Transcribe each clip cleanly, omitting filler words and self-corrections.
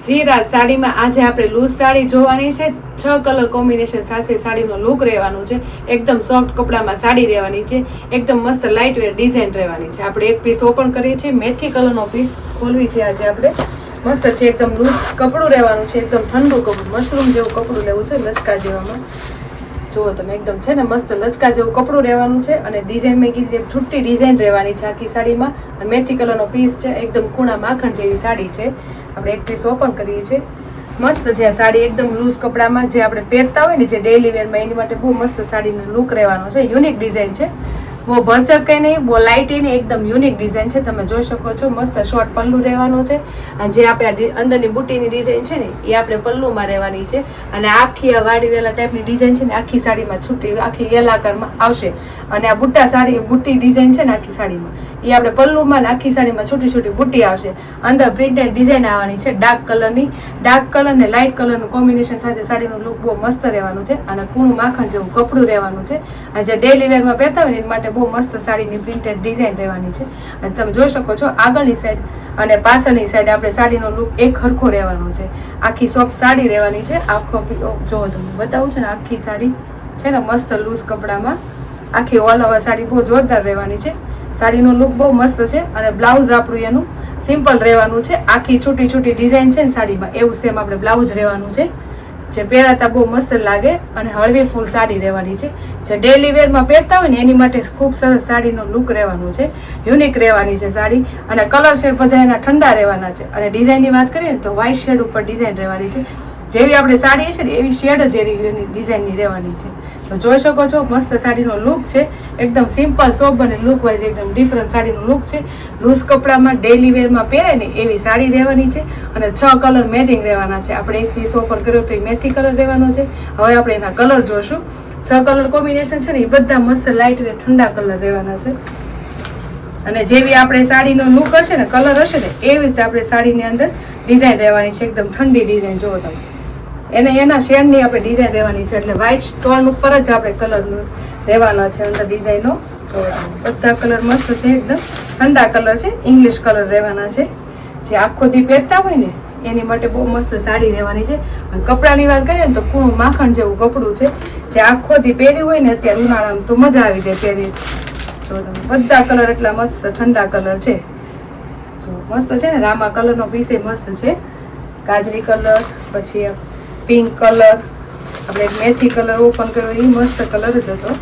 શ્રીરાજ સાડીમાં આજે આપણે લૂઝ સાડી જોવાની છે. 6 કલર કોમ્બિનેશન સાથે સાડીનો લુક રહેવાનું છે. એકદમ સોફ્ટ કપડામાં સાડી રહેવાની છે. એકદમ મસ્ત લાઇટ વેર ડિઝાઇન રહેવાની છે. આપણે એક પીસ ઓપન કરીએ છીએ. મેથી કલરનો પીસ ખોલવી છે આજે આપણે. મસ્ત છે, એકદમ લૂઝ કપડું રહેવાનું છે. એકદમ ઠંડુ કપડું, મશરૂમ જેવું કપડું લેવું છે, લચકા જેવામાં. જુઓ તમે, એકદમ છે ને મસ્ત લચકા જેવું કપડું રહેવાનું છે. અને ડિઝાઇન મેં કીધી છૂટી ડિઝાઇન રહેવાની છે આખી સાડીમાં. અને મેથી કલરનો પીસ છે. એકદમ કૂણા માખણ જેવી સાડી છે. આપણે એક પીસ ઓપન કરીએ છીએ. મસ્ત છે આ સાડી, એકદમ લૂઝ કપડામાં જે આપણે પહેરતા હોય ને, જે ડેઈલી વેરમાં, એની માટે બહુ મસ્ત સાડીનો લુક રહેવાનો છે. યુનિક ડિઝાઇન છે, બહુ ભરચક કંઈ નહીં, બહુ લાઇટ નહીં, એકદમ યુનિક ડિઝાઇન છે. તમે જોઈ શકો છો. મસ્ત શોર્ટ પલ્લું રહેવાનું છે. અને જે આપણે અંદરની બુટ્ટીની ડિઝાઇન છે ને, એ આપણે પલ્લુમાં રહેવાની છે. અને આખી આ વાડી વેલા ટાઈપની ડિઝાઇન છે ને, આખી સાડીમાં છૂટી આખી યલાકારમાં આવશે. અને આ બુટ્ટી ડિઝાઇન છે ને આખી સાડીમાં, એ આપણે પલ્લુમાં ને આખી સાડીમાં છૂટી છૂટી બુટ્ટી આવશે. અંદર પ્રિન્ટેડ ડિઝાઇન આવવાની છે ડાર્ક કલરની. ડાર્ક કલર ને લાઇટ કલરનું કોમ્બિનેશન સાથે સાડીનું લુક બહુ મસ્ત રહેવાનું છે. અને કૂણું માખણ જેવું કપડું રહેવાનું છે. અને જે ડેઈલી વેરમાં પહેરતા હોય ને, એના માટે બહુ મસ્ત સાડીની પ્રિન્ટેડ ડિઝાઇન રહેવાની છે. અને તમે જોઈ શકો છો આગળની સાઈડ અને પાછળની સાઈડ આપણે સાડીનો લુક એક હરખો રહેવાનો છે. આખી સોફ્ટ સાડી રહેવાની છે. આખો જો તમને બતાવું છું ને, આખી સાડી છે ને મસ્ત લૂઝ કપડામાં આખી ઓલ ઓવર સાડી બહુ જોરદાર રહેવાની છે. સાડીનો લુક બહુ મસ્ત છે. અને બ્લાઉઝ આપણું એનું સિમ્પલ રહેવાનું છે. આખી છૂટી છૂટી ડિઝાઇન છે ને સાડીમાં, એવું સેમ આપણે બ્લાઉઝ રહેવાનું છે. જે પહેરાતા બહુ મસ્ત લાગે. અને હળવી ફૂલ સાડી રહેવાની છે. જે ડેઈલી વેરમાં પહેરતા હોય ને, એની માટે ખૂબ સરસ સાડીનો લુક રહેવાનું છે. યુનિક રહેવાની છે સાડી. અને કલર શેડ બધા એના ઠંડા રહેવાના છે. અને ડિઝાઇનની વાત કરીએ ને, તો વ્હાઇટ શેડ ઉપર ડિઝાઇન રહેવાની છે. જેવી આપણે સાડી છે ને, એવી શેડ જ એની ડિઝાઇનની રહેવાની છે. તો જોઈ શકો છો મસ્ત સાડીનો લુક છે. એકદમ સિમ્પલ સોબર અને લુક વાઇઝ એકદમ ડિફરન્ટ સાડીનો લુક છે. લૂઝ કપડામાં ડેઈલી વેરમાં પહેરાય ને એવી સાડી રહેવાની છે. અને 6 કલર મેચિંગ રહેવાના છે. આપણે એક પીસ ઓપન કર્યો તો એ મેથી કલર રહેવાનો છે. હવે આપણે એના કલર જોશું. 6 કલર કોમ્બિનેશન છે ને, એ બધા મસ્ત લાઇટ અને ઠંડા કલર રહેવાના છે. અને જેવી આપણે સાડીનો લુક હશે ને, કલર હશે ને, એવી જ આપણે સાડીની અંદર ડિઝાઇન રહેવાની છે. એકદમ ઠંડી ડિઝાઇન જુઓ તમે. એના શેડની આપણે ડિઝાઇન રહેવાની છે. એટલે વ્હાઇટ સ્ટોન ઉપર જ આપણે કલર રહેવાના છે અંદર ડિઝાઇનો. બધા કલર મસ્ત છે, એકદમ ઠંડા કલર છે. ઇંગ્લિશ કલર રહેવાના છે. જે આખો દી પહેરતા હોય ને, એની માટે બહુ મસ્ત સાડી રહેવાની છે. અને કપડાની વાત કરીએ ને, તો કૂણું માખણ જેવું કપડું છે. જે આખો દી પહેર્યું હોય ને, અત્યારે ઉનાળામાં તો મજા આવી જાય પહેરી. જો તમે બધા કલર એટલા મસ્ત ઠંડા કલર છે. જો મસ્ત છે ને, રામા કલરનો પીસ મસ્ત છે. કાજરી કલર, પછી પિંક કલર, આપણે મેથી કલર ઓપન કર્યો, એ મસ્ત કલર જ હતો.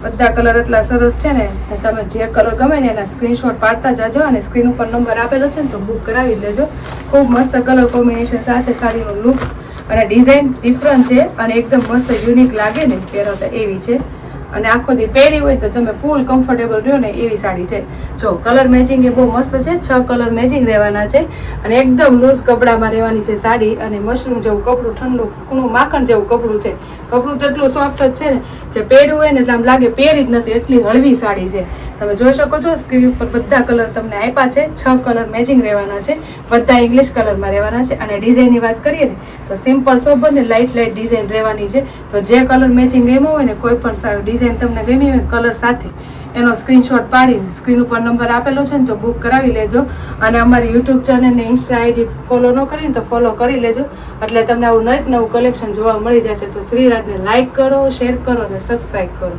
બધા કલર એટલા સરસ છે ને. તમે જે કલર ગમે ને એના સ્ક્રીનશોટ પાડતા જાજો. અને સ્ક્રીન ઉપર નંબર આપેલો છે ને, તો બુક કરાવી લેજો. ખૂબ મસ્ત કલર કોમ્બિનેશન સાથે સાડીનો લુક અને ડિઝાઇન ડિફરન્ટ છે. અને એકદમ મસ્ત યુનિક લાગે ને પહેરતા એવી છે. અને આખો દી પહેરી હોય તો તમે ફૂલ કમ્ફર્ટેબલ રહ્યો ને એવી સાડી છે. જો કલર મેચિંગ એ બહુ મસ્ત છે. 6 કલર મેચિંગ રહેવાના છે. અને એકદમ લૂઝ કપડામાં રહેવાની છે સાડી. અને મશરૂમ જેવું કપડું, ઠંડુ કૂણું માખણ જેવું કપડું છે. કપડું તો એટલું સોફ્ટ જ છે ને, જે પહેર્યું હોય ને એટલે આમ લાગે પહેરી જ નથી, એટલી હળવી સાડી છે. તમે જોઈ શકો છો સ્ક્રીન ઉપર બધા કલર તમને આપ્યા છે. 6 કલર મેચિંગ રહેવાના છે. બધા ઇંગ્લિશ કલરમાં રહેવાના છે. અને ડિઝાઇનની વાત કરીએ ને, તો સિમ્પલ સોબર ને લાઇટ ડિઝાઇન રહેવાની છે. તો જે કલર મેચિંગ ગમ્યો હોય ને, કોઈ પણ સારું ડિઝાઇન તમને ગમી હોય કલર સાથે, એનો સ્ક્રીનશોટ પાડીને સ્ક્રીન ઉપર નંબર આપેલો છે ને, તો બુક કરાવી લેજો. અને અમારી યુટ્યુબ ચેનલને ઇન્સ્ટા આઈડી ફોલો ન કરીને તો ફોલો કરી લેજો. એટલે તમને આવું નવું કલેક્શન જોવા મળી જશે. તો શ્રીરાજને લાઇક કરો, શેર કરો અને સબસ્ક્રાઈબ કરો.